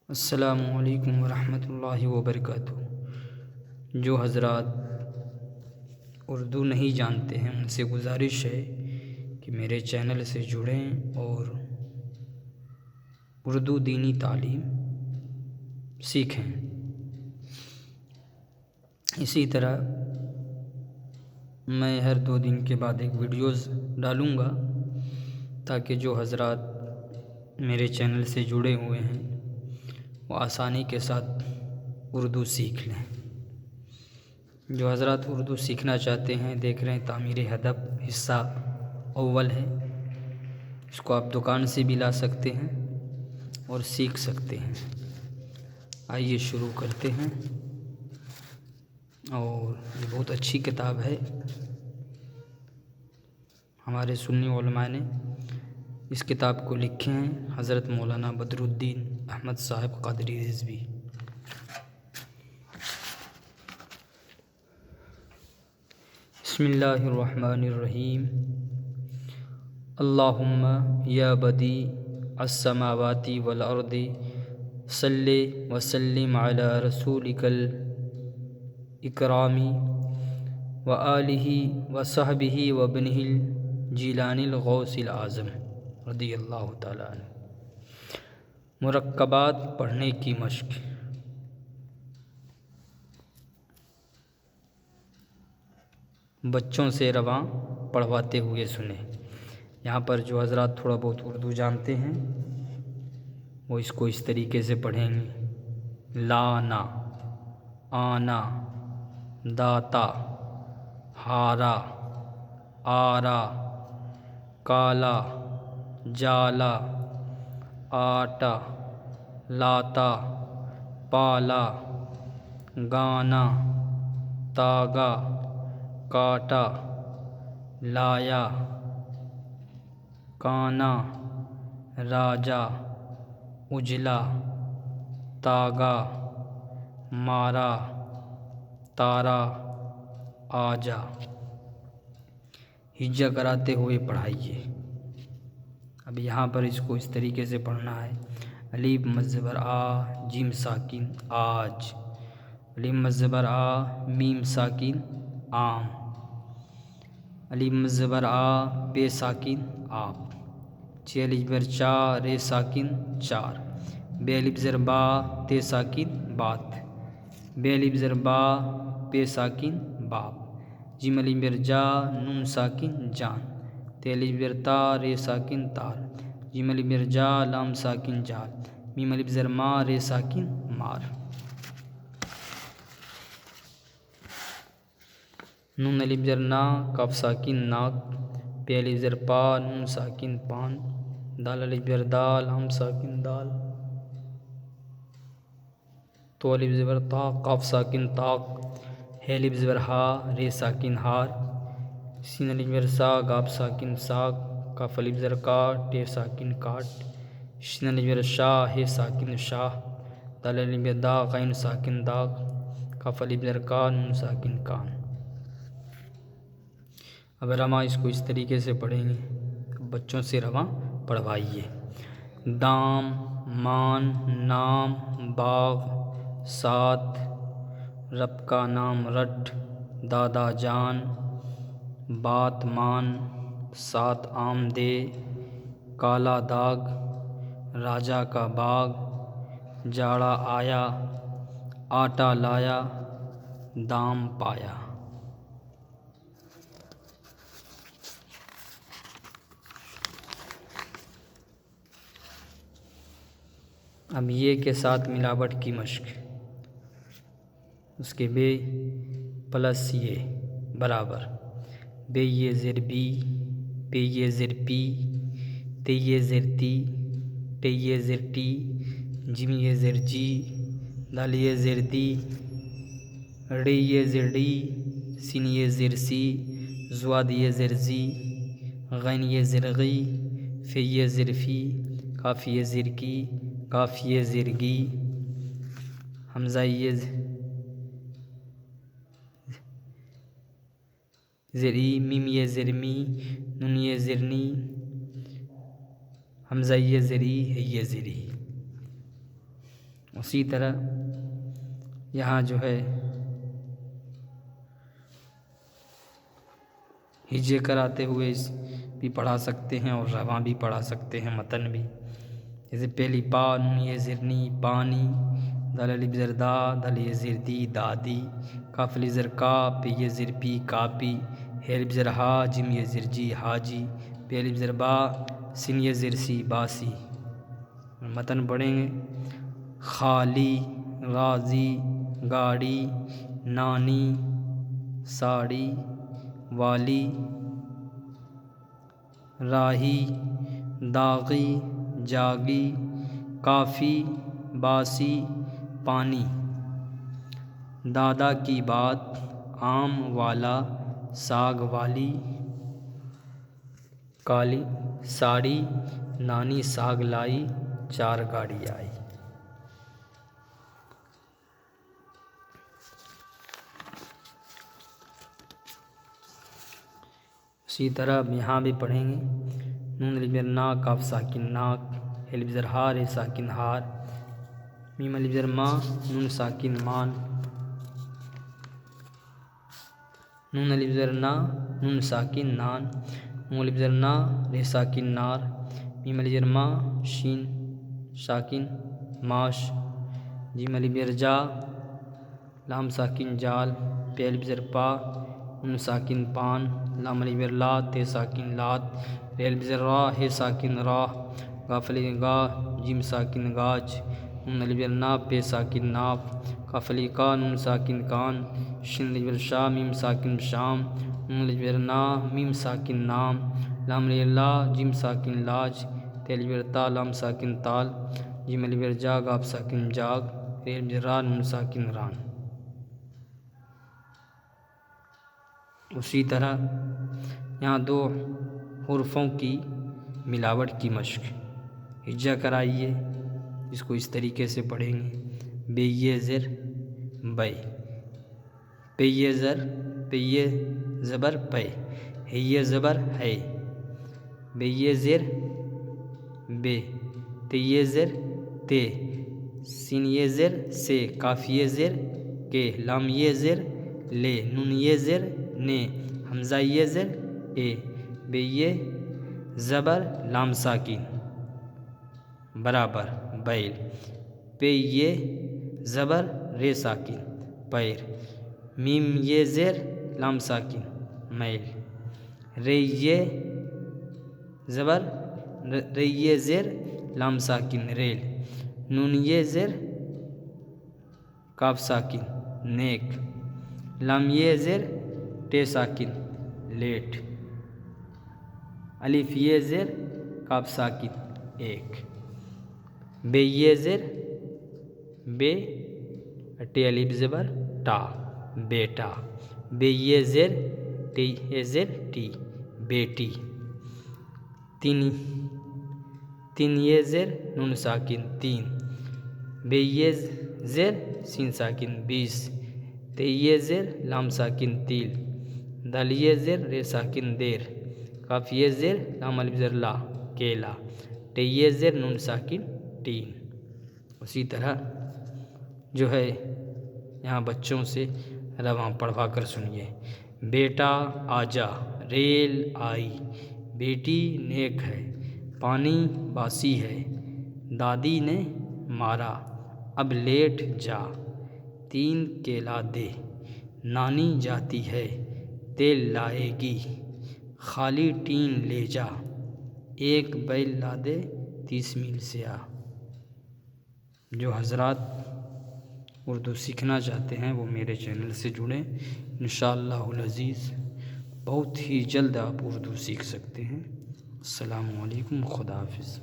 السلام علیکم ورحمۃ اللہ وبرکاتہ۔ جو حضرات اردو نہیں جانتے ہیں ان سے گزارش ہے کہ میرے چینل سے جڑیں اور اردو دینی تعلیم سیکھیں۔ اسی طرح میں ہر 2 دن کے بعد ایک ویڈیوز ڈالوں گا تاکہ جو حضرات میرے چینل سے جڑے ہوئے ہیں وہ آسانی کے ساتھ اردو سیکھ لیں۔ جو حضرات اردو سیکھنا چاہتے ہیں دیکھ رہے ہیں تعمیر ادب حصہ اول ہے، اس کو آپ دکان سے بھی لا سکتے ہیں اور سیکھ سکتے ہیں۔ آئیے شروع کرتے ہیں، اور یہ بہت اچھی کتاب ہے۔ ہمارے سنی علماء نے اس کتاب کو لکھے ہیں حضرت مولانا بدر الدین احمد صاحب قادری رضوی۔ بسم اللہ الرحمن الرحیم۔ اللہم یا بدیع السماوات والارض صلی وسلم علی رسولک الاکرام وآلہ وصحبہ وابنہ الجیلانی الغوث العظم رضی اللہ تعالیٰ عنہ۔ مرکبات پڑھنے کی مشق۔ بچوں سے رواں پڑھواتے ہوئے سنیں۔ یہاں پر جو حضرات تھوڑا بہت اردو جانتے ہیں وہ اس کو اس طریقے سے پڑھیں گے: لانا، آنا، داتا، ہارا، آرا، کالا، جالا، آٹا، لاتا، پالا، گانا، تاگا، کاٹا، لایا، کانا، راجا، اجلا، تاگا، مارا، تارا، آجا۔ ہجا کراتے ہوئے پڑھائیے۔ اب یہاں پر اس کو اس طریقے سے پڑھنا ہے: الف مزبر آ، جیم ساکن آج، الف مزبر آ، میم ساکن آم، الف مزبر آ، بے ساکن آپ، چھ الف زبر چا، رے ساکن چار، بے الف زر با، تے ساکن بات، بے الف زر با، پے ساکن باپ، جیم الف زر جا، نون ساکن جان، تے الف زر تا، رے ساکن تار، جیم الف زر جا، لام ساکن جال، میم الف زر ما، رے ساکن مار، نون الف زر نا، کاف ساکن ناک، پے الف زر پا، نون ساکن پان، دال الف زر دال، ہم ساکن دال، تو الف زبر تا، قاف ساکن طاق، ہے الف زبر ہا، رے ساکن ہار، سین الف زبر سا، گاف ساکن ساگ، کاف الف زر کا، ٹے ساکن کاٹ، شین الف زبر شا، ہے ساکن شاہ، دال الف زبر دا، غین ساکن داغ، کاف الف زر کا، نون ساکن کان۔ اب رواں اس کو اس طریقے سے پڑھیں گے، بچوں سے رواں پڑھوائیے: دام، مان، نام، باغ، سات، رب کا نام رٹ، دادا جان، بات مان، سات آم دے، کالا داغ، راجا کا باغ، جاڑا آیا، آٹا لایا، دام پایا۔ اب یہ کے ساتھ ملاوٹ کی مشق۔ اس کے بے پلس یہ برابر بے یہ زر بی، پے یہ زر پی، تے یہ زر تی، ٹے یہ زر ٹی، جیم یہ زر جی، دال یہ زر دی، ڑے یہ زر ڈی، سین یہ زر سی، زواد یہ زر زی، غین یہ زر غی، فے یہ زر فی، کاف یہ زر کی، کاف یہ زر گی، حمزہ یہ زری، میم یہ زرمی، نون یہ زرنی، حمزہ یہ زری، ہے یہ زری۔ اسی طرح یہاں جو ہے ہجے کراتے ہوئے بھی پڑھا سکتے ہیں اور رواں بھی پڑھا سکتے ہیں، متن بھی. جیسے پہلی پا نون یہ زرنی پانی، دال الف زر دا، دال یہ زر دی دادی، کاف الف زر کا، پہ یہ زر پی کاپی، ہے الف زر ہا، جیم یہ زر جی حاجی، پہ الف زر با، سین یہ زر سی باسی. متن پڑھیں گے. خالی، غازی، گاڑی، نانی، ساڑی، والی، راہی، داغی، جاگی، کافی، باسی، پانی. دادا کی بات، آم والا، ساگ والی، کالی، ساڑی، نانی ساگ لائی، چار گاڑی آئی. اسی طرح یہاں بھی پڑھیں گے. نون الف زر نا، کاف ساکن ناک، الف زر ہار، ہے ساکن ہار، میم الف زر ما، نون ساکن مان، نون الف زر نا، نون ساکن نان، نون الف زر نا، رے ساکن نار، میم الف زر ما، شین ساکن ماش، جیم الف زر جا، لام ساکن جال، پہ الف زر پا، نون ساکن پان، لام الف زر لا، تے ساکن لات، رے الف زر را، ہے ساکن راہ، کاف الف زر گا، جیم ساکن گاج، نون الف زر نا، پہ ساکن ناپ، کاف الف کا، نون ساکن کان، شین الف زر شا، میم ساکن شام، نون الف زر نا، میم ساکن نام، لام الف زر لا، جیم ساکن لاج، تے الف زر تا، لام ساکن تال، جیم الف زر جا، گاف ساکن جاگ، رے الف زر را، نون ساکن ران. اسی طرح یہاں دو حرفوں کی ملاوٹ کی مشق. ہجا کرائیے، اس کو اس طریقے سے پڑھیں گے. بے یہ زر بے، پہ یہ زر، پہ یہ زبر پے، ہے یہ زبر ہے، بے یہ زر بے، تے یہ زر تے، سین یہ زر سے، کاف یہ زر کے، لام یہ زر لے، نون یہ زر نے، حمزہ یہ زر اے، بے یہ زبر لام ساکن برابر بیل، پہ یہ زبر رے ساکن پیر، میم یہ زر لام ساکن میل، رے یہ زبر، رے یہ زر لام ساکن ریل، نون یہ زر کاف ساکن نیک، لام یہ زر ٹے ساکن لیٹ، الف یہ زر کاف ساکن ایک، بے یہ زر بے، ٹے الف زبر ٹا بیٹا، بے یہ زر ٹی یہ زر ٹی بیٹی، تین یہ زر نون ساکن تین، بے یہ زر سین ساکن بیس، تے یہ زر لام ساکن تیل، دال یہ زر رے ساکن دیر، کاف یہ زر لام الف زر لا کیلا، ٹے یہ زر نون ساکن تین. اسی طرح جو ہے یہاں بچوں سے رواں پڑھوا کر سنیے. بیٹا آجا، ریل آئی، بیٹی نیک ہے، پانی باسی ہے، دادی نے مارا، اب لیٹ جا، تین کیلا دے، نانی جاتی ہے، تیل لائے گی، خالی ٹین لے جا، ایک بیل لا دے 30 میل سے آ. جو حضرات اردو سیکھنا چاہتے ہیں وہ میرے چینل سے جڑیں، انشاءاللہ العزیز بہت ہی جلد آپ اردو سیکھ سکتے ہیں. السلام علیکم، خدا حافظ.